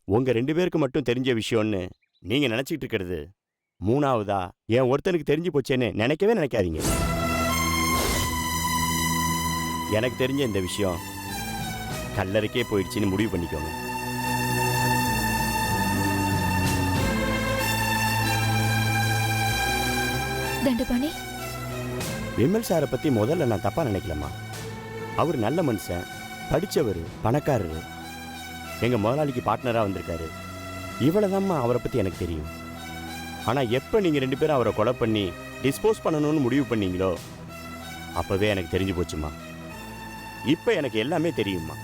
உங்க 2 பேருக்கு மட்டும் தெரிஞ்ச விஷயம்னு நீங்க நினைச்சிட்டு இருக்கிறது மூணாவதா என் ஒருத்தனுக்கு தெரிஞ்சு போச்சேன்னு நினைக்கவே நினைக்காதீங்க. எனக்கு தெரிஞ்ச இந்த விஷயம் கல்லறைக்கே போயிடுச்சுன்னு முடிவு பண்ணிக்கோங்க. தண்டபாணி, விமல் சாரை பத்தி முதல்ல நான் தப்பா நினைக்கலம்மா. அவர் நல்ல மனுஷன், படிச்சவர், பணக்காரரு, எங்க முதலாளிக்கு பார்ட்னரா வந்திருக்காரு. இவ்வளவுதாம்மா அவரை பத்தி எனக்கு தெரியும். ஆனா எப்ப நீங்க 2 பேரும் அவரை கொலை பண்ணி டிஸ்போஸ் பண்ணணும்னு முடிவு பண்ணீங்களோ அப்பவே எனக்கு தெரிஞ்சு போச்சுமா. இப்ப எனக்கு எல்லாமே தெரியுமா.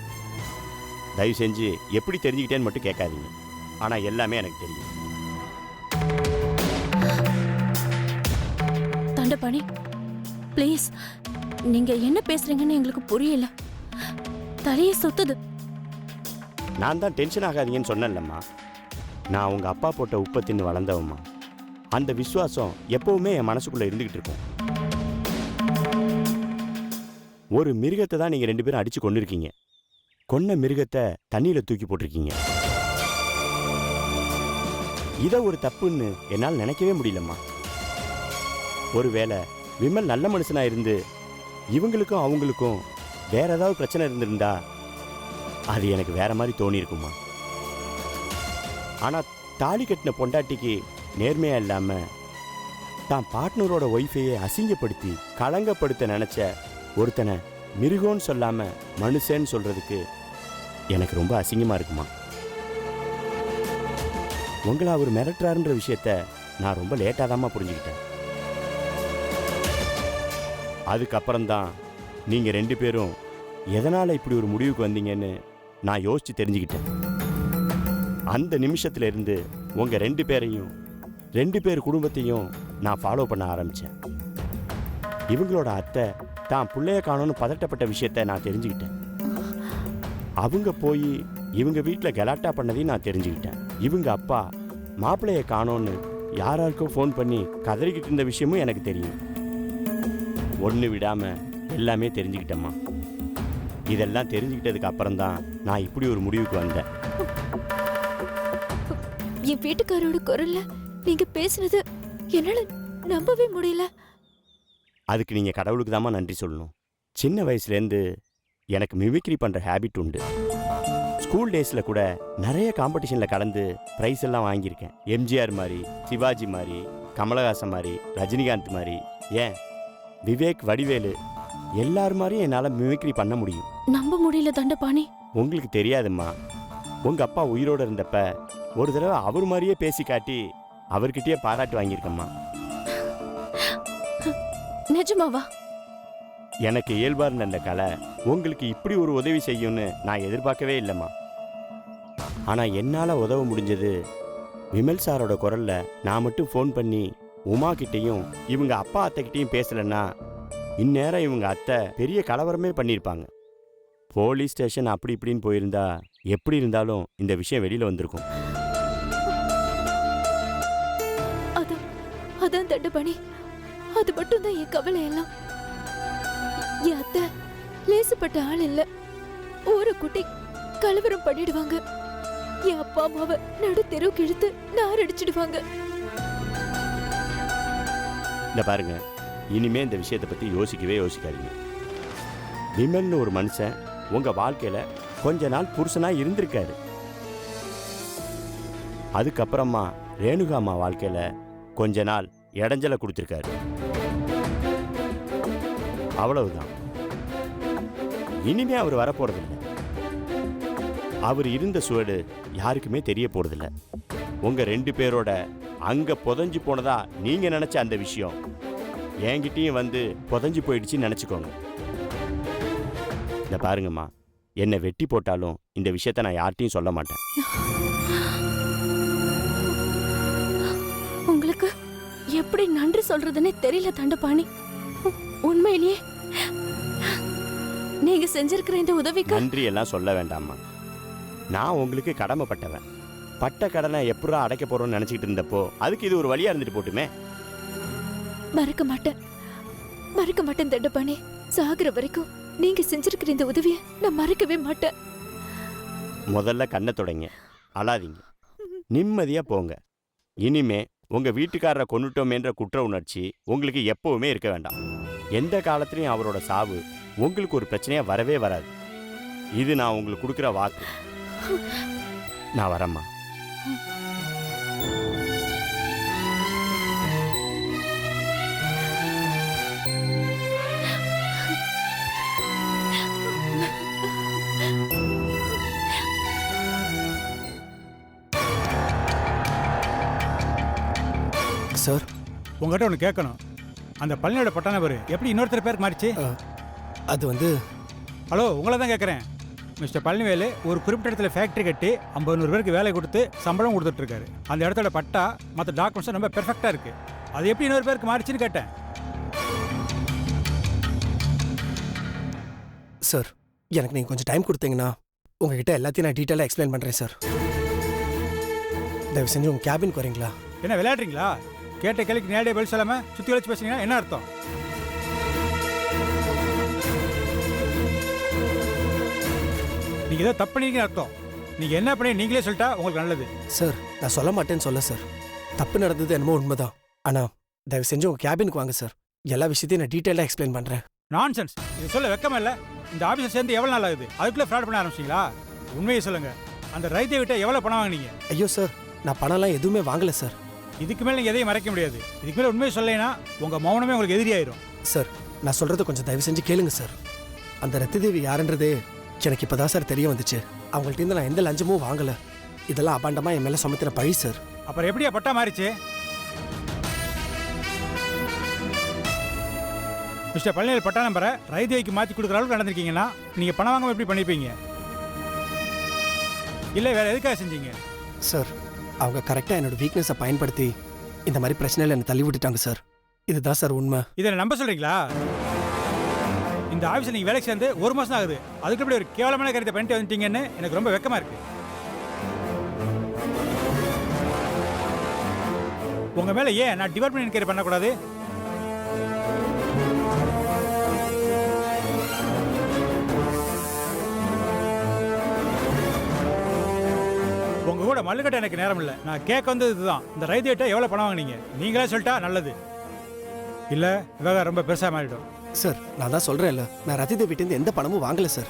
தயவு செஞ்சு எப்படி தெரிஞ்சுக்கிட்டேன்னு மட்டும் கேட்காதீங்க. ஆனா எல்லாமே எனக்கு தெரியும். தண்டபாணி ப்ளீஸ், நீங்க என்ன பேசுறீங்கன்னு எங்களுக்கு புரியல. தலையே சுத்துது. நான் தான் டென்ஷன் ஆகாதீங்கன்னு சொன்னேன்லம்மா. நான் உங்க அப்பா போட்ட உப்பை தின்னு வளர்ந்தவம்மா. அந்த விசுவாசம் எப்பவுமே என் மனசுக்குள்ள இருந்துகிட்டு இருக்கும். ஒரு மிருகத்தை தான் நீங்க 2 பேரும் அடிச்சு கொண்டிருக்கீங்க. கொன்ன மிருகத்தை தண்ணியில தூக்கி போட்டிருக்கீங்க. இதை ஒரு தப்புன்னு என்னால் நினைக்கவே முடியலம்மா. ஒருவேளை விமல் நல்ல மனுஷனா இருந்து இவங்களுக்கும் அவங்களுக்கும் வேற ஏதாவது பிரச்சனை இருந்திருந்தா அது எனக்கு வேற மாதிரி தோணி இருக்குமா. ஆனா தாலி கட்டின பொண்டாட்டிக்கு நேர்மையா இல்லாம தான் பார்ட்னரோட ஒய்ஃபையை அசிங்கப்படுத்தி களங்கப்படுத்த நினைச்ச ஒருத்தனை மிருகம்னு சொல்லாம மனுஷன்னு சொல்றதுக்கு எனக்கு ரொம்ப அசிங்கமா இருக்குமா. உங்களை அவர் மிரட்டுறாருன்ற விஷயத்த நான் ரொம்ப லேட்டாதாம்மா புரிஞ்சுக்கிட்டேன். அதுக்கப்புறம்தான் நீங்க 2 பேரும் எதனால இப்படி ஒரு முடிவுக்கு வந்தீங்கன்னு நான் யோசிச்சு தெரிஞ்சுக்கிட்டேன். அந்த நிமிஷத்துல இருந்து உங்க 2 பேரையும் 2 பேர் குடும்பத்தையும் நான் ஃபாலோ பண்ண ஆரம்பிச்சேன். இவங்களோட அத்தை தான் பிள்ளைய காணோன்னு பதட்டப்பட்ட விஷயத்த நான் தெரிஞ்சுக்கிட்டேன். அவங்க போய் இவங்க வீட்டில் கலாட்டா பண்ணதையும் நான் தெரிஞ்சுக்கிட்டேன். இவங்க அப்பா மாப்பிள்ளைய காணோன்னு யாராருக்கும் ஃபோன் பண்ணி கதறிக்கிட்டு இருந்த விஷயமும் எனக்கு தெரியும். ஒன்று விடாம எல்லாமே தெரிஞ்சுக்கிட்டேம்மா. இதெல்லாம் தெரிஞ்சுக்கிட்டதுக்கு அப்புறம்தான் நான் இப்படி ஒரு முடிவுக்கு வந்தேன். என் வீட்டுக்காரோட குரல்ல நீங்க பேசுனது என்னால நம்பவே முடியல. அதுக்கு நீங்க கடவுளுக்கு தாம்மா நன்றி சொல்லணும். சின்ன வயசுலேருந்து எனக்கு மிமிக்ரி பண்ற ஹேபிட் உண்டு. ஸ்கூல் டேஸ்ல கூட நிறைய காம்படிஷன்ல கலந்து பிரைஸ் எல்லாம் வாங்கியிருக்கேன். எம்ஜிஆர் மாதிரி, சிவாஜி மாதிரி, கமலஹாசன் மாதிரி, ரஜினிகாந்த் மாதிரி, ஏன் விவேக், வடிவேலு எல்லாரும் மாதிரியும் என்னால் மிமிக்ரி பண்ண முடியும். நம்ப முடியல தண்டபாணி. உங்களுக்கு தெரியாதும்மா. உங்க அப்பா உயிரோட இருந்தப்ப ஒரு தடவை அவர் மாதிரியே பேசி காட்டி அவர்கிட்டயே பாராட்டு வாங்கியிருக்கம்மா. நிஜமாவா? எனக்கு இயல்பா இருந்த அந்த கலை உங்களுக்கு இப்படி ஒரு உதவி செய்யும்னு நான் எதிர்பார்க்கவே இல்லைம்மா. ஆனா என்னால உதவ முடிஞ்சது விமல் சாரோட குரல்ல நான் மட்டும் ஃபோன் பண்ணி உமா கிட்டையும் இவங்க அப்பா அத்தைக்கிட்டையும் பேசலன்னா இந்நேரம் இவங்க அத்தை பெரிய கலவரமே பண்ணியிருப்பாங்க. போலீஸ் ஸ்டேஷன் அப்படி இப்படின்னு போயிருந்தா எப்படி இருந்தாலும் இந்த விஷயம் வெளியில வந்திருக்கும். அதான் தண்டபாணி, அது மட்டும் தான் என் கவலை எல்லாம். என் அத்தை லேசுப்பட்ட ஆள் இல்ல. ஊரை கூட்டி கலவரம் பண்ணிடுவாங்க. என் அப்பா அம்மாவை நடு தெருவுக்கு இழுத்து நார் அடிச்சிடுவாங்க. இந்த பாருங்க, இனிமே இந்த விஷயத்தை பத்தி யோசிக்கவே யோசிக்காதீங்க. விமல்னு ஒரு மனுஷன் உங்க வாழ்க்கையில கொஞ்ச நாள் புருஷனா இருந்திருக்காரு. அதுக்கப்புறமா ரேணுகாமா வாழ்க்கையில கொஞ்ச நாள் இடைஞ்சலை கொடுத்திருக்காரு. அவ்வளவுதான். இனிமே அவர் வரப்போறதில்லை. அவர் இருந்த சுவடு யாருக்குமே தெரிய போறதில்லை. உங்க 2 பேரோட அங்க புதஞ்சு போனதா நீங்க நினைச்ச அந்த விஷயம் என்கிட்டயும் வந்து புதஞ்சு போயிடுச்சுன்னு நினைச்சுக்கோங்க. இந்த பாருங்கம்மா, என்னை வெட்டி போட்டாலும் இந்த விஷயத்த நான் யார்கிட்டையும் சொல்ல மாட்டேன். உங்களுக்கு எப்படி நன்றி சொல்றதுன்னே தெரியல தண்டபாணி. உண்மையிலேயே நீங்க செஞ்சிருக்கிற இந்த உதவிக்கு நன்றி எல்லாம் சொல்ல வேண்டாம்மா. நான் உங்களுக்கு கடமைப்பட்டவன். பட்ட கடனை எப்படா அடைக்க போறோம்னு நினைச்சிட்டு இருந்தப்போ அதுக்கு இது ஒரு வழியா இருந்துட்டு போட்டுமே. மறக்க மாட்டேன் தண்டபாணி. சாகுற வரைக்கும் நீங்க செஞ்சிருக்கிற இந்த உதவியை நான் மறக்கவே மாட்டேன். முதல்ல கண்ணை தொடங்க. அழாதீங்க, நிம்மதியாக போங்க. இனிமே உங்கள் வீட்டுக்காரரை கொன்னுட்டோமேன்ற குற்ற உணர்ச்சி உங்களுக்கு எப்போவுமே இருக்க வேண்டாம். எந்த காலத்துலையும் அவரோட சாவு உங்களுக்கு ஒரு பிரச்சனையாக வரவே வராது. இது நான் உங்களுக்கு கொடுக்குற வாக்கு. நான் வரேம்மா. சார், உங்கள்கிட்ட ஒன்று கேட்கணும். அந்த பழனியோட பட்டான பேர் எப்படி இன்னொருத்தர் பேருக்கு மாறிச்சு? அது வந்து ஹலோ, உங்களை தான் கேட்குறேன். மிஸ்டர் பழனிவேலு ஒரு குறிப்பிட்ட இடத்துல ஃபேக்ட்ரி கட்டி 50-100 பேருக்கு வேலை கொடுத்து சம்பளம் கொடுத்துட்ருக்காரு. அந்த இடத்தோட பட்டா மற்ற டாக்குமெண்ட்ஸும் ரொம்ப பெர்ஃபெக்டாக இருக்குது. அது எப்படி இன்னொரு பேருக்கு மாறிச்சுன்னு கேட்டேன். சார், எனக்கு நீங்கள் கொஞ்சம் டைம் கொடுத்தீங்கன்னா உங்ககிட்ட எல்லாத்தையும் நான் டீட்டெயிலாக எக்ஸ்பிளைன் பண்ணுறேன் சார். தயவு செஞ்சு உங்கள் கேபினுக்கு வரீங்களா? என்ன விளையாடுறீங்களா? கேட்ட கேள்விக்கு நேரடியாக பதில் சொல்லாமல் சுற்றி வச்சு பேசுனீங்கன்னா என்ன அர்த்தம்? நீங்கள் ஏதோ தப்பு பண்ணிருக்கீங்கன்னு அர்த்தம். நீங்கள் என்ன பண்ணி நீங்களே சொல்லிட்டா உங்களுக்கு நல்லது. சார், நான் சொல்ல மாட்டேன்னு சொல்ல சார். தப்பு நடந்தது என்னமோ உண்மைதான். ஆனால் தயவு செஞ்சு உங்கள் கேபினுக்கு வாங்க சார். எல்லா விஷயத்தையும் நான் டீட்டெயிலாக எக்ஸ்பிளைன் பண்ணுறேன். நான்சென்ஸ். இது சொல்ல வெக்கமா இல்லை? இந்த ஆஃபீஸை சேர்ந்து எவ்வளோ நாள் ஆகுது? அதுக்குள்ளே ஃப்ராட் பண்ண ஆரம்பிச்சிங்களா? உண்மையை சொல்லுங்கள். அந்த ரைத்தை விட்ட எவ்வளோ பணம் வாங்கினீங்க? ஐயோ சார், நான் பணம்லாம் எதுவுமே வாங்கலை சார். இதுக்கு மேலே நீங்கள் எதையும் மறைக்க முடியாது. இதுக்கு மேலே உண்மையை சொல்லைன்னா உங்கள் மௌனமே உங்களுக்கு எதிரியாயிரும். சார், நான் சொல்கிறத கொஞ்சம் தயவு செஞ்சு கேளுங்க சார். அந்த ரத்திதேவி யாருன்றதே எனக்கு இப்போ தான் சார் தெரிய வந்துச்சு. அவங்கள்ட்ட நான் எந்த லஞ்சமும் வாங்கலை. இதெல்லாம் அபாண்டமாக என் மேலே சுமத்தின பழி சார். அப்புறம் எப்படியா பட்டா மாறிச்சு? மிஸ்டர் பழனிவேல் பட்டா நம்பரை ரைதேவிக்கு மாற்றி கொடுக்குற அளவுக்கு நடந்திருக்கீங்கன்னா நீங்கள் பணம் வாங்காமல் எப்படி பண்ணிப்பீங்க? இல்லை வேறு எதுக்காக செஞ்சீங்க? சார், அவங்க கரெக்டாக என்னோட வீக்னஸை பயன்படுத்தி இந்த மாதிரி பிரச்சனையில் என்னை தள்ளி விட்டுட்டாங்க சார். இதுதான் சார் உண்மை. இதை நம்ப சொல்கிறீங்களா? இந்த ஆஃபீஸில் நீங்கள் வேலைக்கு சேர்ந்து 1 மாதம் ஆகுது. அதுக்கு இப்படி ஒரு கேவலமான கருத்தை பண்ணிட்டு வந்துட்டீங்கன்னு எனக்கு ரொம்ப வெக்கமாக இருக்கு. உங்கள் மேலே ஏன் நான் டிபார்ட்மெண்ட் என்கொயரி பண்ணக்கூடாது? உங்க கூட மல்லுக்கட்ட எனக்கு நேரம் இல்லை. நான் கேட்க வந்தது இதுதான். இந்த ரைதேட்ட எவ்வளோ பணம் வாங்கினீங்க? நீங்களே சொல்லிட்டா நல்லது. இல்லை விவகாரம் ரொம்ப பெருசாக மாறிடும். சார், நான் தான் சொல்கிறேன்ல, நான் ரத்திதை வீட்டிலேருந்து எந்த பணமும் வாங்கலை சார்.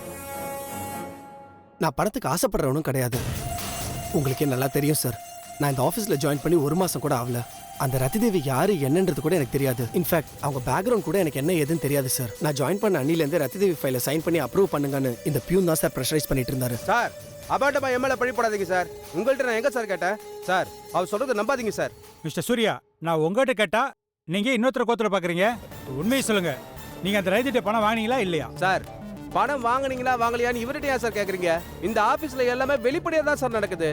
நான் பணத்துக்கு ஆசைப்படுறவனும் கிடையாது. உங்களுக்கே நல்லா தெரியும் சார். நான் இந்த ஆஃபீஸில் ஜாயின் பண்ணி 1 மாதம் கூட ஆகல. அந்த ரத்திதேவி யாரு என்னன்றது கூட எனக்கு தெரியாது. இன்ஃபேக்ட் அவங்க பேக்ரவுண்ட் கூட எனக்கு என்ன ஏதுன்னு தெரியாது சார். நான் ஜாயின் பண்ண அன்னிலேருந்து ரத்திதேவி ஃபைலை சைன் பண்ணி அப்ரூவ் பண்ணுங்கன்னு இந்த பியூன் தான் சார் ப்ரெஷரைஸ் பண்ணிட்டு இருந்தாரு. சார், அபாண்டமா எம்எல்ஏ பழி போடாதீங்க சார். உங்கள்கிட்ட நான் எங்க சார் கேட்டேன்? சார், அவர் சொல்றதை நம்பாதீங்க சார். மிஸ்டர் சூர்யா, நான் உங்கள்கிட்ட கேட்டா நீங்க இன்னொருத்தர கோத்துல பாக்குறீங்க. உண்மையை சொல்லுங்க, நீங்க அந்த ரைதிட்ட பணம் வாங்கினீங்களா இல்லையா? சார், பணம் வாங்குனீங்களா வாங்கலையான்னு இவர்கிட்ட ஏன் சார் கேக்குறீங்க? இந்த ஆபீஸ்ல எல்லாமே வெளிப்படையா தான் சார் நடக்குது.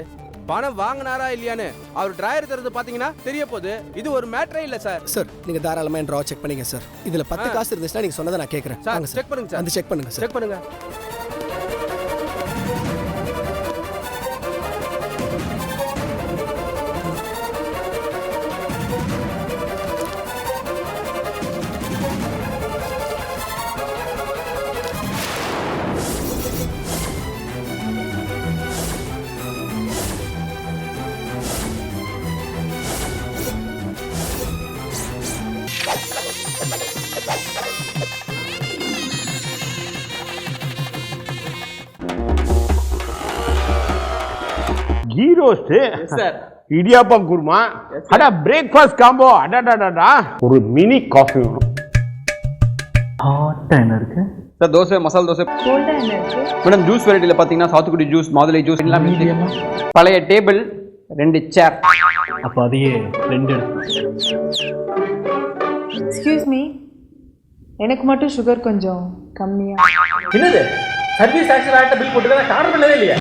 பணம் வாங்கினாரா இல்லையான்னு அவர் டிராயர் திறந்து பாத்தீங்கன்னா தெரிய போகுது. இது ஒரு மேட்டரே இல்ல சார். சார், நீங்க தாராளமா என் ட்ரா செக் பண்ணீங்க சார். இதுல 10 காசு இருந்துச்சுன்னா நீங்க சொன்னதை நான் கேட்கறேன். சார், செக் பண்ணுங்க சார். அந்த செக் பண்ணுங்க சார். செக் பண்ணுங்க. கீ ரோஸ்ட், சார், இடியாப்பம் குருமா, அடா பிரேக்ஃபாஸ்ட் காம்போ, அடாடாடா, ஒரு மினி காஃபி வேணும். ஹாட்டா என்ன இருக்கு sir? Dosa, masala dosa. Madam, juice வெரைட்டியில் பார்த்தீங்கன்னா சாத்துக்குடி ஜூஸ், மாதுளை ஜூஸ் எல்லாம் பழைய டேபிள் 2 சேர். அப்போ அதையே 2 எக்ஸ்கியூஸ் மீ, எனக்கு மட்டும் சுகர் கொஞ்சம் கம்மியா. என்னது சர்வீஸ் டாக்ஸ் வேற பில் போட்டு தான் ஆர்டர் பண்ணவே இல்லையா?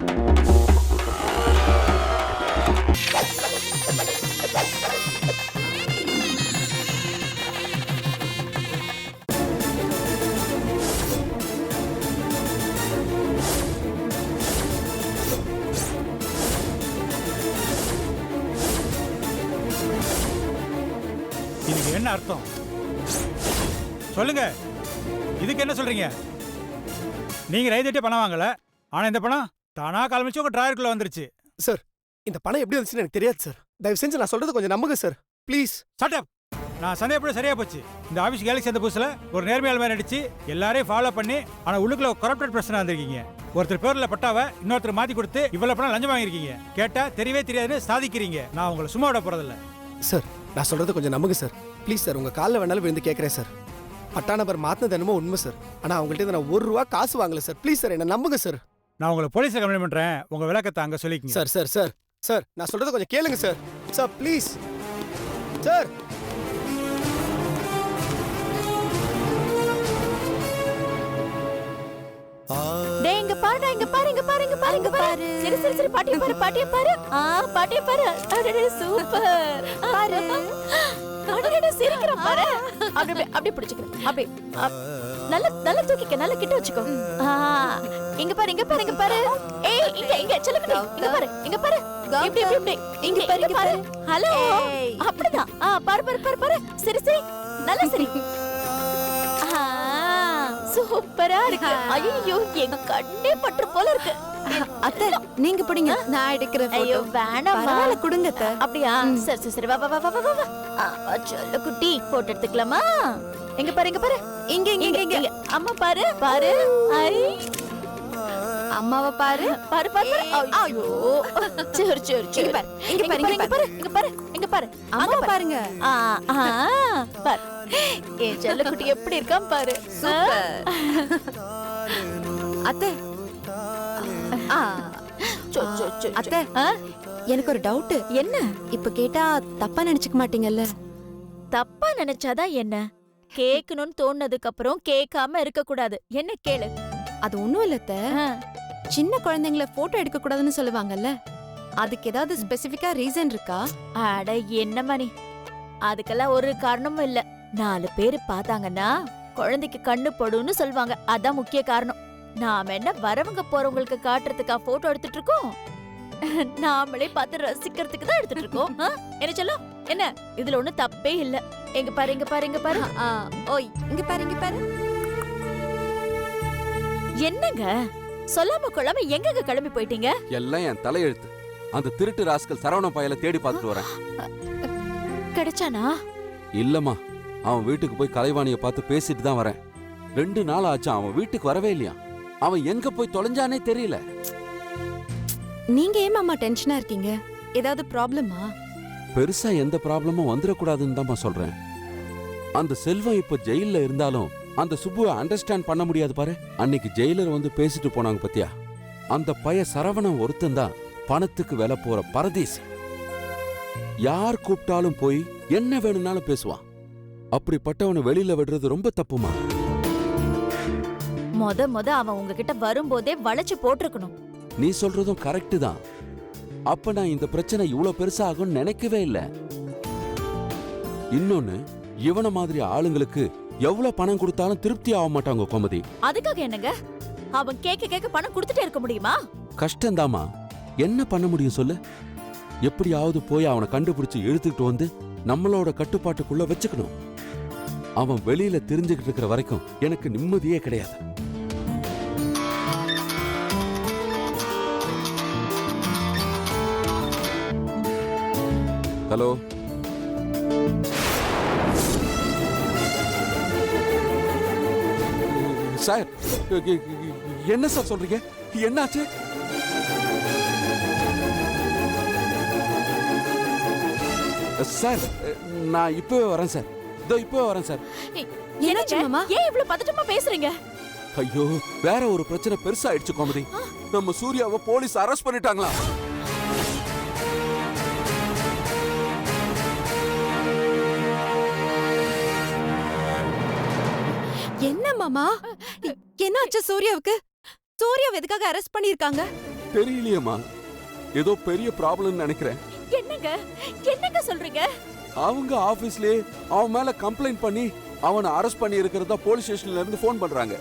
இதுக்கு என்ன அர்த்தம் சொல்லுங்க? இதுக்கு என்ன சொல்றீங்க? நீங்க ரைதிட்ட பணம் வாங்கல, ஆனா இந்த பணம் தானா காலமிச்சு உங்க டிராயருக்குள்ள வந்துருச்சு. சார், இந்த பணம் எப்படி வந்துச்சுன்னு எனக்கு தெரியாது சார். தயவு செஞ்சு நான் சொல்றது கொஞ்சம் நம்புங்க சார் ப்ளீஸ். சட்டப். நான் சந்தேகப்பட சரியா போச்சு. இந்த ஆஃபீஸ் வேலைக்கு சேர்ந்த புதுசுல ஒரு நேர்மையாள மாதிரி நடிச்சு எல்லாரையும் ஃபாலோ பண்ணி ஆனா உள்ளுக்குள்ள கரப்டட் பிரச்சனை வந்திருக்கீங்க. ஒருத்தர் பேர்ல பட்டாவை இன்னொருத்தர் மாத்தி கொடுத்து இவ்வளவு பணம் லஞ்சம் வாங்கிருக்கீங்க. கேட்டா தெரியவே தெரியாதுன்னு சாதிக்கிறீங்க. நான் உங்களை சும்மா விட போறதில்ல சார். நான் சொல்றது கொஞ்சம் நம்புங்க சார் ப்ளீஸ் சார். உங்க காலில் வேணாலும் விழுந்து கேட்குறேன் சார். பட்டா நபர் மாத்தினது என்னமோ உண்மை சார். ஆனா அவங்கள்ட்ட நான் ₹1 காசு வாங்கல சார். ப்ளீஸ் சார் என்ன நம்புங்க சார். நான் உங்களை போலீஸ்ல கம்ப்ளைண்ட் பண்றேன். உங்க விளக்கத்தை அங்க சொல்லிக்கங்க. சார் சார் சார் சார் நான் சொல்றது கொஞ்சம் கேளுங்க சார். Sir please sir. டேய் இங்க பாருடா, இங்க பாரு, இங்க பாரு, இங்க பாரு, இங்க பாரு. சரி சரி சரி, பாட்டியை பாரு, பாட்டியை பாரு. பாட்டியை பாரு. அடடே சூப்பர். பாரு. அடடே சிரிக்கிறான் பாரு. அப்படியே அப்படியே பிடிச்சுக்கிறேன். அப்படியே நல்லா தூக்கிக்க, நல்லா கிட்ட வச்சுக்கோ. இங்க பாரு, இங்க பாரு, இங்க பாரு. ஏய் இங்க செல்லக்குட்டி, இங்க பாரு, இங்க பாரு. இப்படி இப்படி இங்க பாரு, இங்க பாரு. ஹலோ. அப்படிதான். பாரு பாரு பாரு பாரு. சரி சரி, நல்லா சரி. சூப்பரா இருக்கு. ஐயோ என் கண்ணே பற்று போல இருக்கு. அத்தை நீங்க பிடிங்க, நான் எடுக்கிறேன். ஐயோ வேணாம், பரவாயில்ல கொடுங்க அத்தை. அப்படியா? சரி சரி சரி, வா வா வா வா வா. சொல்ல குட்டி போட்டோ எடுத்துக்கலாமா? எங்க பாரு, எங்க பாரு. இங்க இங்க இங்க. அம்மா பாரு பாரு. ஐ அம்மாவை பாரு பாரு பாரு. ஐயோ சரி சரி சரி. பாரு இங்க பாரு, இங்க பாரு, இங்க பாரு, இங்க பாரு. அம்மா பாருங்க. பாரு என் செல்ல குட்டி எப்படி இருக்கான் பாரு. அத்தை அத்தை எனக்கு ஒரு டவுட். என்ன? இப்ப கேட்டா தப்பா நினைச்சுக்க மாட்டீங்கல்ல? தப்பா நினைச்சாதான் என்ன? கேட்கணும்னு தோணுனதுக்கு அப்புறம் கேட்காம இருக்க கூடாது. என்ன கேளு. அது ஒண்ணும் இல்ல அத்தை. சின்ன குழந்தைங்கள போட்டோ எடுக்க கூடாதுன்னு சொல்லுவாங்கல்ல, அதுக்கு ஏதாவது ஸ்பெசிபிக்கா ரீசன் இருக்கா? அட என்ன மணி, அதுக்கெல்லாம் ஒரு காரணமும் இல்ல. 4 பேர் பார்த்தாங்கன்னா குழந்தைக்கு கண்ணு படுன்னு சொல்லுவாங்க. அதான் முக்கிய காரணம். நாம என்ன வரவங்க போறவங்களுக்கு காட்டுறதுக்கா போட்டோ எடுத்துட்டு இருக்கோம்? நாமளே பார்த்து ரசிக்கிறதுக்கு தான் எடுத்துட்டு இருக்கோம். என்ன சொல்லும்? என்ன இதுல ஒண்ணும் தப்பே இல்ல. எங்க பாரு, இங்க பாரு, இங்க பாரு. ஓய் இங்க பாரு, இங்க பாரு. என்னங்க சொல்லாம கொள்ளாம எங்க கிளம்பி போயிட்டீங்க? எல்லாம் என் தலையெழுத்து. அந்த திருட்டு ராஸ்கல் சரவண பயல தேடி பார்த்துட்டு வரேன். கிடைச்சானா? இல்லம்மா, அவன் வீட்டுக்கு போய் கலைவாணிய பார்த்து பேசிட்டு தான் வரேன். 2 நாள் ஆச்சு, அவன் வீட்டுக்கு வரவே இல்லையா. அவன் எங்க போய் தொலைஞ்சானே தெரியல. நீங்க ஏன் மாமா டென்ஷனா இருக்கீங்க? ஏதாவது ப்ராப்ளமா? பெருசா எந்த ப்ராப்ளமும் வந்துடக்கூடாதுன்னு தான் சொல்றேன். அந்த செல்வம் இப்ப ஜெயில இருந்தாலும் அந்த சுப்புவை அண்டர்ஸ்டாண்ட் பண்ண முடியாது பாரு. அன்னைக்கு ஜெயிலர் வந்து பேசிட்டு போனாங்க பத்தியா, அந்த பைய சரவணன் ஒருத்தன் தான் பணத்துக்கு விலை போற பரதேசி. யார் கூப்பிட்டாலும் போய் என்ன வேணும்னாலும் பேசுவான். அப்படிப்பட்டவனை வெளியில விடுறது ரொம்ப தப்புமா. மொத அவன் உங்ககிட்ட வரும்போதே வளைச்சு போட்டிருக்கணும். நீ சொல்றதும் கரெக்ட் தான். அப்ப நான் இந்த பிரச்சனை இவ்வளவு பெருசா ஆகும்னு நினைக்கவே இல்லை. இன்னொன்னு, இவன மாதிரி ஆளுங்களுக்கு எவ்வளவு பணம் கொடுத்தாலும் திருப்தி ஆக மாட்டாங்க கோமதி. அதுக்காக என்னங்க அவன் கேட்க பணம் கொடுத்துட்டே இருக்க முடியுமா? கஷ்டம்தாமா. என்ன பண்ண முடியும் சொல்லு? எப்படியாவது போய் அவனை கண்டுபிடிச்சு இழுத்துக்கிட்டு வந்து நம்மளோட கட்டுப்பாட்டுக்குள்ள வச்சுக்கணும். அவன் வெளியில தெரிஞ்சுக்கிட்டு இருக்கிற வரைக்கும் எனக்கு நிம்மதியே கிடையாது. ஹலோ, சார், என்ன சார் சொல்றீங்க? என்னாச்சு? சார், நான் இப்பவே வரேன் சார். இதோ இப்பவே வரேன் சார். என்னாச்சு மாமா? ஏன் இவ்வளவு பதட்டமா பேசுறீங்க? ஐயோ, வேற ஒரு பிரச்சனை பெருசா ஆயிடுச்சு கோமதி. நம்ம சூர்யாவை போலீஸ் அரெஸ்ட் பண்ணிட்டாங்களா? என்ன மாமா, என்னாச்சு சூர்யாவுக்கு? சூர்யாவை எதுக்காக அரெஸ்ட் பண்ணிருக்காங்க? தெரியலையேம்மா, ஏதோ பெரிய ப்ராப்ளம் நினைக்கிறேன். என்னங்க சொல்றீங்க? அவங்க ஆபீஸ்லயே அவன் மேல கம்ப்ளைண்ட் பண்ணி அவனை அரெஸ்ட் பண்ணி இருக்கிறதா போலீஸ் ஸ்டேஷன்ல இருந்து போன் பண்றாங்க.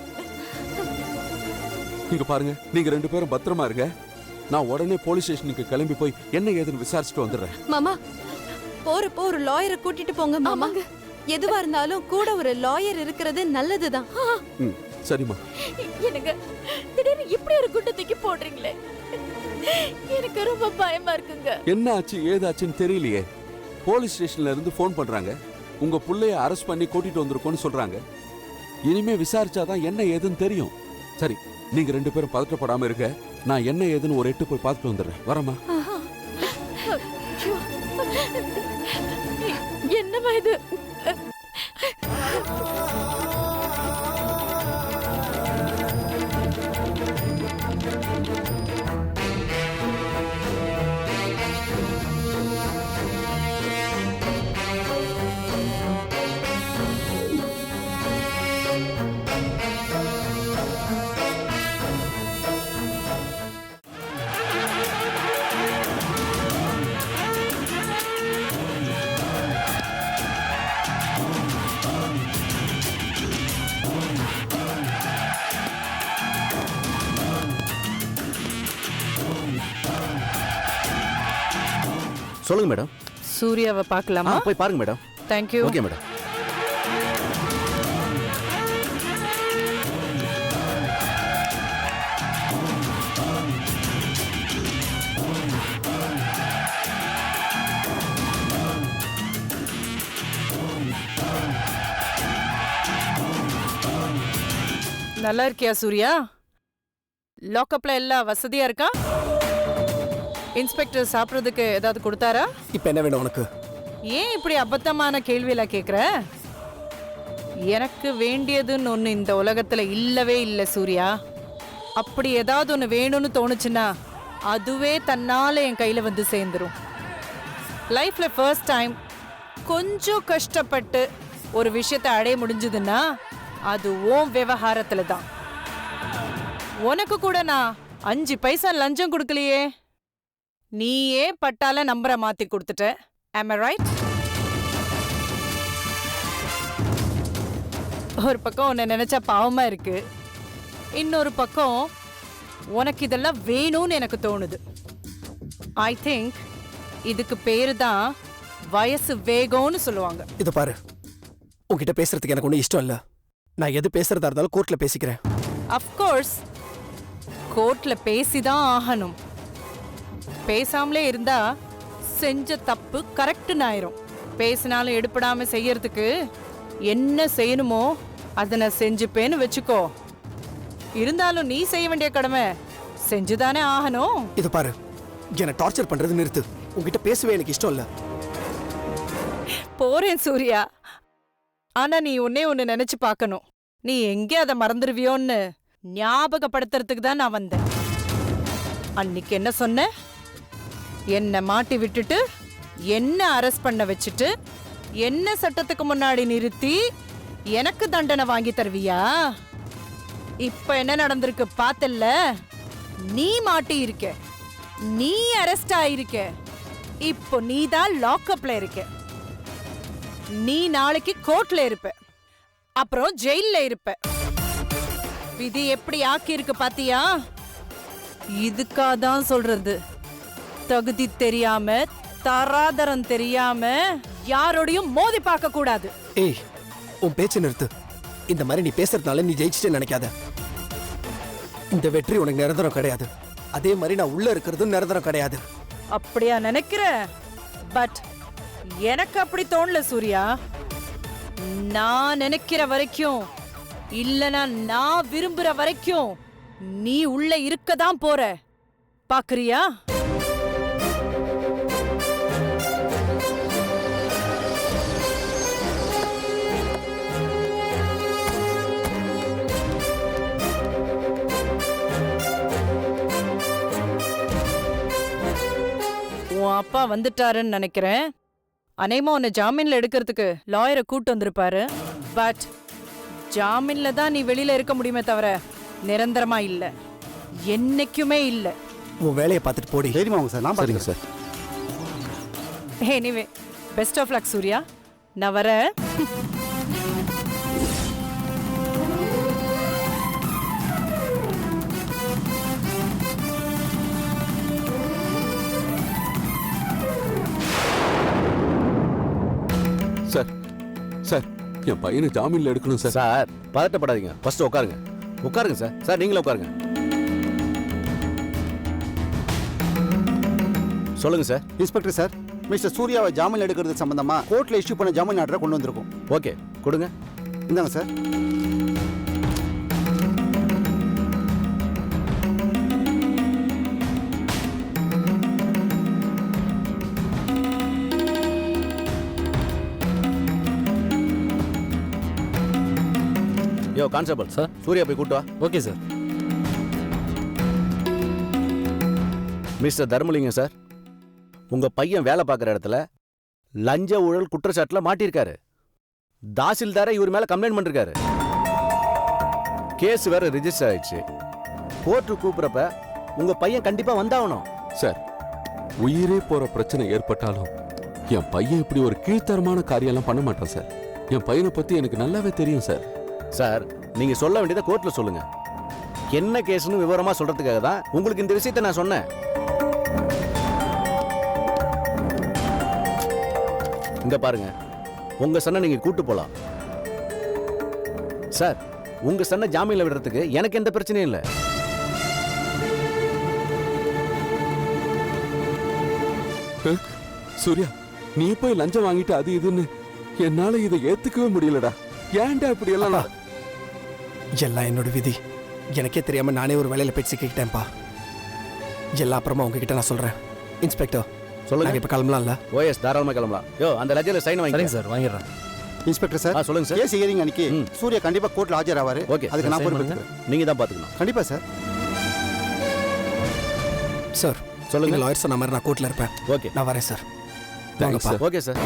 இங்க பாருங்க, நீங்க 2 பேரும் பத்திரமா இருங்க. நான் உடனே போலீஸ் ஸ்டேஷனுக்கு கிளம்பி போய் என்ன ஏதுன்னு விசாரிச்சுட்டு வந்துடுறேன். மாமா, போறப்போ ஒரு லாயரை கூட்டிட்டு போங்க மாமா. எதுவா இருந்தாலும் கூட ஒரு லாயர் இருக்கிறது நல்லதுதான். சரிம்மா. என்னங்க திடீர்னு இப்படி ஒரு குண்டை தூக்கி போடுறீங்களே? எனக்கு ரொம்ப பயமா இருக்குங்க. என்ன ஆச்சு ஏதாச்சுன்னு தெரியலையே. போலீஸ் ஸ்டேஷன்ல இருந்து ஃபோன் பண்றாங்க, உங்க புள்ளைய அரெஸ்ட் பண்ணி கூட்டிட்டு வந்திருக்கோன்னு சொல்றாங்க. இனிமே விசாரிச்சாதான் என்ன ஏதுன்னு தெரியும். சரி, நீங்க 2 பேரும் பதட்டப்படாம இருக்க. நான் என்ன ஏதுன்னு ஒரு எட்டு போய் பார்த்துட்டு வந்துடுறேன். வரமா? என்னமா இது? சொல்லுங்க மேடம். சூர்யாவை பார்க்கலாமா? போய் பாருங்க மேடம். தேங்க்யூ. Okay madam. நல்லா இருக்கியா சூர்யா? லாக்அப்ல எல்லாம் வசதியா இருக்கா? இன்ஸ்பெக்டர் சாப்பிட்றதுக்கு ஏதாவது கொடுத்தாரா? இப்போ என்ன வேணும் உனக்கு? ஏன் இப்படி அபத்தமான கேள்வியெல்லாம் கேட்குற? எனக்கு வேண்டியதுன்னு ஒன்று இந்த உலகத்தில் இல்லவே இல்லை சூர்யா. அப்படி ஏதாவது ஒன்று வேணும்னு தோணுச்சுன்னா அதுவே தன்னால் என் கையில் வந்து சேர்ந்துடும். லைஃப்பில் ஃபர்ஸ்ட் டைம் கொஞ்சம் கஷ்டப்பட்டு ஒரு விஷயத்தை அடைய முடிஞ்சதுன்னா அது ஓம் விவகாரத்தில் தான். உனக்கு கூட நான் 5 பைசா லஞ்சம் கொடுக்கலையே. நீயே பட்டால நம்பரை மாத்தி கொடுத்துட்ட. Am I right? ஒரு பக்கம் உன்னை நினைச்சா பாவமா இருக்கு, இன்னொரு பக்கம் உனக்கு இதெல்லாம் வேணும்னு எனக்கு தோணுது. ஐ திங்க் இதுக்கு பேரு தான் வயசு வேகம்னு சொல்லுவாங்க. இதை பாரு, உன்கிட்ட பேசுறதுக்கு எனக்கு ஒன்றும் இஷ்டம் இல்லை. நான் எது பேசுறதா இருந்தாலும் கோர்ட்ல பேசிக்கிறேன். அஃப்கோர்ஸ் கோர்ட்ல பேசிதான் ஆகணும். பேசாமலே இருந்தா செஞ்ச தப்பு கரெக்ட்னு ஆயிரும். பேசினாலும் எடுப்படாம செய்யறதுக்கு என்ன செய்யணுமோ அதை நான் செஞ்சுப்பேன்னு வச்சுக்கோ. இருந்தாலும் நீ செய்ய வேண்டிய கடமை செஞ்சுதானே ஆகணும். இது பாரு, என்ன டார்ச்சர் பண்றது நிறுத்து. உன்கிட்ட பேசவே எனக்கு இஷ்டம் இல்ல. போறேன் சூர்யா. ஆனா நீ ஒன்னு நினைச்சு பார்க்கணும். நீ எங்கே அதை மறந்துடுவியோன்னு ஞாபகப்படுத்துறதுக்கு தான் நான் வந்தேன். அன்னைக்கு என்ன சொன்ன? என்ன மாட்டி விட்டுட்டு என்ன அரெஸ்ட் பண்ண வச்சுட்டு என்ன சட்டத்துக்கு முன்னாடி நிறுத்தி எனக்கு தண்டனை வாங்கி தருவியா? இப்ப என்ன நடந்திருக்கு பார்த்தல்ல? நீ மாட்டி இருக்க, நீ அரெஸ்ட் ஆயிருக்க, இப்போ நீ தான் லாக்அப்ல இருக்க. நீ நாளைக்கு கோர்ட்ல இருப்ப, அப்புறம் ஜெயில்ல இருப்ப. விதி எப்படி ஆக்கி இருக்கு பாத்தியா? இதுக்காதான் சொல்றது, தகுதி தெரியாம தராதரம் தெரியாம யாரோடையும் மோதி பார்க்க கூடாது. ஏய், உன் பேச்சு நிறுத்து. இந்த மாதிரி நீ பேசுறதுனால நீ ஜெயிச்சிட்டே நினைக்காத. இந்த வெற்றி உனக்கு நிரந்தரம் கிடையாது. அதே மாதிரி நான் உள்ள இருக்கிறதும் நிரந்தரம் கிடையாது. அப்படியா நினைக்கிற? பட் எனக்கு அப்படி தோணல சூர்யா. நான் நினைக்கிற வரைக்கும், இல்லனா நான் விரும்புற வரைக்கும் நீ உள்ள இருக்கதான் போற. பாக்குறியா? உன் அப்பா வந்துட்டாருன்னு நினைக்கிறேன். அநேகமா உன்னை ஜாமீன்ல எடுக்கிறதுக்கு லாயரை கூட்டு வந்திருப்பாரு. பட் ஜாமீன்ல தான் நீ வெளியில இருக்க முடியுமே தவிர நிரந்தரமா இல்ல, என்னைக்குமே இல்ல. உன் வேலையை பார்த்துட்டு போடி. சரிமா சார், நான் பாருங்க சார். Anyway best of luck Surya. நான் வரேன். சார், சார், என் பையனை ஜாமீன்ல எடுக்கணும் சார். சார் பதட்டப்படாதீங்க, ஃபர்ஸ்ட் உட்காருங்க. உட்காருங்க சார். சார் நீங்களும் உட்காருங்க. சொல்லுங்க சார். இன்ஸ்பெக்டர் சார், மிஸ்டர் சூர்யாவை ஜாமீன் எடுக்கிறது சம்பந்தமா கோர்ட்ல இஷ்யூ பண்ண ஜாமீன் ஆர்டரை கொண்டு வந்திருக்கோம். ஓகே, கொடுங்க. இந்தாங்க சார். யோ கான்ஸ்டபிள் சார், சூர்யா போய் கூட்டு வா. Okay sir. Mister Dharmalingam sir, உங்க பையன் வேலை பார்க்குற இடத்துல லஞ்ச ஊழல் குற்றச்சாட்டுல மாட்டியிருக்காரு. தாசில்தாரை இவர் மேல கம்ப்ளைண்ட் பண்ணிருக்காரு. கேஸ் வேற ரிஜிஸ்டர் ஆயிடுச்சு. கோர்ட்டு கூப்பிடுறப்ப உங்க பையன் கண்டிப்பா வந்தாகணும். சார், உயிரே போற பிரச்சனை ஏற்பட்டாலும் என் பையன் இப்படி ஒரு கீழ்த்தரமான காரியம்லாம் பண்ண மாட்டான் சார். என் பையனை பத்தி எனக்கு நல்லாவே தெரியும் சார். சார், நீங்க சொல்ல வேண்டியதை கோர்ட்ல சொல்லுங்க. என்ன கேஸ்னு விவரமா சொல்றதுக்காக தான் உங்களுக்கு இந்த விஷயத்தை நான் சொன்னேன். இங்க பாருங்க, உங்க சன்னை நீங்க கூட்டு போலாம். சார், உங்க சன்னை ஜாமீன்ல விடுறதுக்கு எனக்கு எந்த பிரச்சனையும் இல்லை. சூர்யா, நீ போய் லஞ்சம் வாங்கிட்டு அது இதுன்னு என்னால இதை ஏத்துக்கவே முடியலடா. ஏன்டா இப்படி எல்லாம்? எல்லாம் என்னோட விதி. எனக்கே தெரியாம நானே ஒரு வேலையில போய் சிக்கிக்கிட்டேன்ப்பா. எல்லாம் அப்புறமா உங்ககிட்ட நான் சொல்றேன். இன்ஸ்பெக்டர் சொல்லுங்க. இப்ப கிளம்பலாம்ல? ஓஎஸ், தாராளமா கிளம்பலாம். யோ, அந்த லெஜர்ல சைன் வாங்கி. சரிங்க சார், வாங்கிடுறேன். இன்ஸ்பெக்டர் சார், சொல்லுங்க சார். கேஸ் ஹியரிங் அன்னைக்கு சூர்யா கண்டிப்பா கோர்ட்ல ஆஜராவாரு. ஓகே, அதுக்கு நான் பொறுப்பேற்றுக்கிறேன். நீங்க தான் பாத்துக்கணும். கண்டிப்பா சார். சார் சொல்லுங்க. லாயர் சொன்ன மாதிரி நான் கோர்ட்ல இருப்பேன். ஓகே, நான் வரேன் sir. Thanks sir. Okay sir.